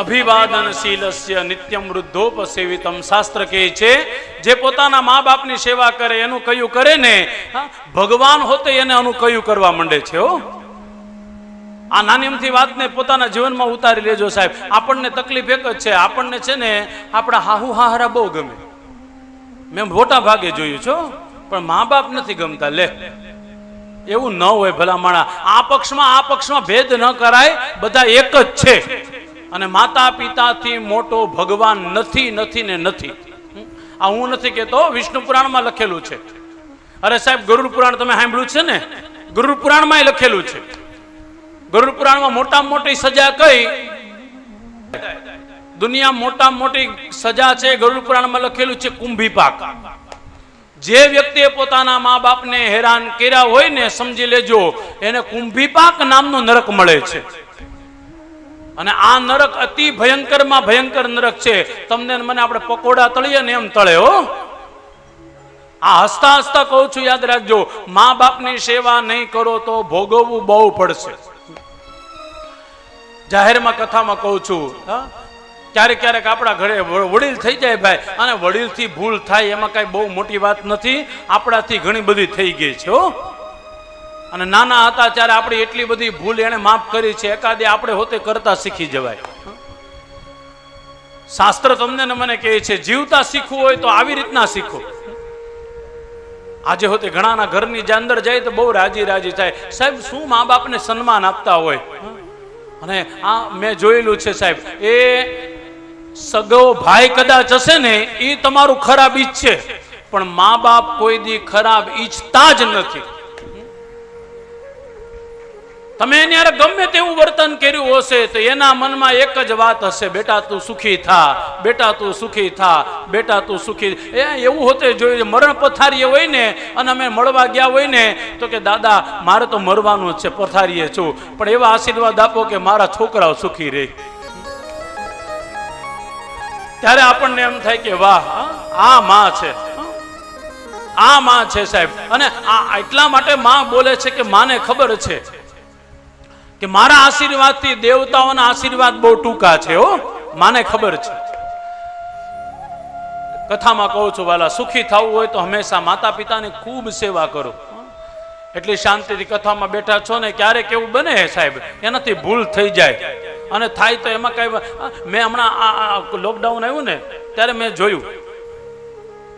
અભિવાદનશીલસ્ય નિત્યમ વૃદ્ધોપસેવિતમ. શાસ્ત્ર કહે છે જે પોતાના મા બાપની સેવા કરે એનું કયું કરે ને ભગવાન હોતે એને એનું કયું કરવા માંડે છે. હો, આ નાની અમથી વાતને પોતાના જીવનમાં ઉતારી લેજો સાહેબ. આપણને તકલીફ એક જ છે, આપણને છે ને આપણા હાહુ હાહરા બહુ ગમે. મેં મોટા ભાગે જોયું છો, પણ મા બાપ નથી ગમતા. લે, એવું ન હોય ભલા માણા. આ પક્ષમાં ભેદ ન કરાય, બધા એક જ છે. અને માતા પિતાથી મોટો ભગવાન નથી નથી ને નથી. આ હું નથી કહેતો, વિષ્ણુ પુરાણમાં લખેલું છે. અરે સાહેબ, ગરુડ પુરાણ તમે સાંભળ્યું છે ને? ગરુડ પુરાણમાં લખેલું છે. ગરુડ પુરાણમાં મોટામાં મોટી સજા કઈ? દુનિયા મોટામાં મોટી સજા છે ગરુડ પુરાણમાં લખેલું છે કુંભીપાક. જે વ્યક્તિએ પોતાના મા બાપને હેરાન કર્યા હોય ને, સમજી લેજો એને કુંભીપાક નામનો નરક મળે છે. અને આ નરક અતિ ભયંકરમાં ભયંકર નરક છે. તમને મને આપણે પકોડા તળીએ ને એમ તળે. હો, આ હસતા હસતા કહું છું, યાદ રાખજો, મા બાપની સેવા નહીં કરો તો ભોગવવું બહુ પડશે. જાહેરમાં કથામાં કહું છું, ક્યારેક ક્યારેક આપણા ઘરે વડીલ થઈ જાય ભાઈ, અને વડીલથી ભૂલ થાય એમાં કઈ બહુ મોટી વાત નથી. આપણાથી ઘણી બધી થઈ ગઈ છે. હો, અને નાના હતા ત્યારે આપણી એટલી બધી ભૂલ એને માફ કરી છે, એકાદે આપણે હોતે કરતા શીખી જવાય. શાસ્ત્ર તમને ને મને કહે છે જીવતા શીખવું હોય તો આવી રીતના શીખો. આજે હોતે ઘણાના ઘરની જે અંદર જાય તો બહુ રાજી રાજી થાય. સાહેબ, શું મા બાપને સન્માન આપતા હોય. અને આ મેં જોયેલું છે સાહેબ, એ સગો ભાઈ કદાચ હશે ને એ તમારું ખરાબ ઈચ્છે, પણ મા બાપ કોઈ દી ખરાબ ઈચ્છતા જ નથી. તમે એની ગમે તેવું વર્તન કર્યું હશે તો એના મનમાં એક જ વાત હશે, બેટા તું સુખી થા, બેટા તું સુખી થા, બેટા તું સુખી. એવું હોતે જોઈએ. મરણ પથારીએ હોય ને અને અમે મળવા ગયા હોય ને તો કે દાદા મારે તો મરવાનું જ છે, પથારીએ છું, પણ એવા આશીર્વાદ આપો કે મારા છોકરાઓ સુખી રહે. ત્યારે આપણને એમ થાય કે વાહ, આ માં છે, આ માં છે સાહેબ. અને આ એટલા માટે માં બોલે છે કે માને ખબર છે કે મારા આશીર્વાદથી દેવતાઓના આશીર્વાદ બહુ ટૂંકા છે. હો, માને ખબર છે. કથામાં કહું છું વાલા, સુખી થવું હોય તો હંમેશા માતા પિતાની ખૂબ સેવા કરો. એટલી શાંતિથી કથામાં બેઠા છો ને, ક્યારેક એવું બને સાહેબ એનાથી ભૂલ થઈ જાય, અને થાય તો એમાં કઈ. મેં હમણાં આ લોકડાઉન આવ્યું ને ત્યારે મેં જોયું,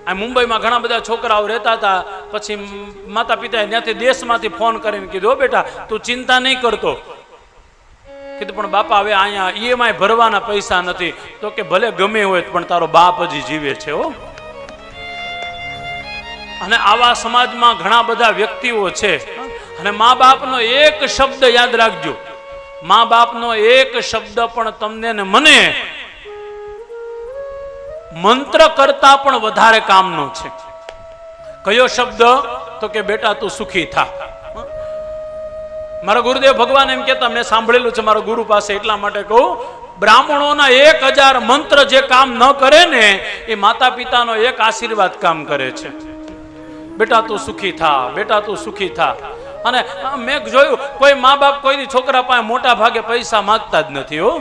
આ મુંબઈમાં ઘણા બધા છોકરાઓ રહેતા હતા. પછી માતા પિતાએ ત્યાંથી દેશમાંથી ફોન કરીને કીધું, બેટા તું ચિંતા નહીં કરતો. કીધું પણ બાપા હવે અહીંયા ઈએમઆઈ ભરવાના પૈસા નથી. તો કે ભલે ગમે હોય પણ તારો બાપ હજી જીવે છે. હો, અને આવા સમાજમાં ઘણા બધા વ્યક્તિઓ છે. અને મા બાપનો એક શબ્દ યાદ રાખજો, મા બાપનો એક શબ્દ પણ તમને ને મને મંત્ર કરતા પણ વધારે કામનો છે. કયો શબ્દ? તો કે બેટા તું સુખી થા. મારા ગુરુદેવ ભગવાન એમ કહેતા, મેં સાંભળેલું છે મારા ગુરુ પાસે, એટલા માટે કહું, બ્રાહ્મણોના 1000 મંત્ર જે કામ ન કરે ને એ માતા પિતાનો એક આશીર્વાદ કામ કરે છે. બેટા તું સુખી થા, બેટા તું સુખી થા. અને મેં જોયું કોઈ મા બાપ કોઈ છોકરા પાસે મોટા ભાગે પૈસા માંગતા જ નથી. હો,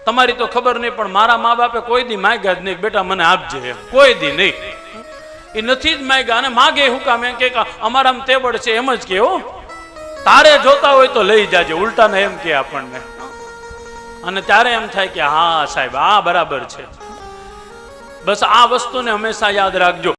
તમારી તો ખબર નહીં, પણ મારા મા બાપે કોઈ દી માંગ્યા જ નહીં, બેટા મને આપજે, કોઈ દી નહીં. એ નથી જ માંગ્યા. અને માગે હું કામ? એમ કે અમારામાં તેવડ છે એમ જ કે, હો તારે જોતા હોય તો લઈ જાજે, ઉલટાને એમ કે આપણને. અને ત્યારે એમ થાય કે હા સાહેબ આ બરાબર છે. બસ આ વસ્તુને હંમેશા યાદ રાખજો.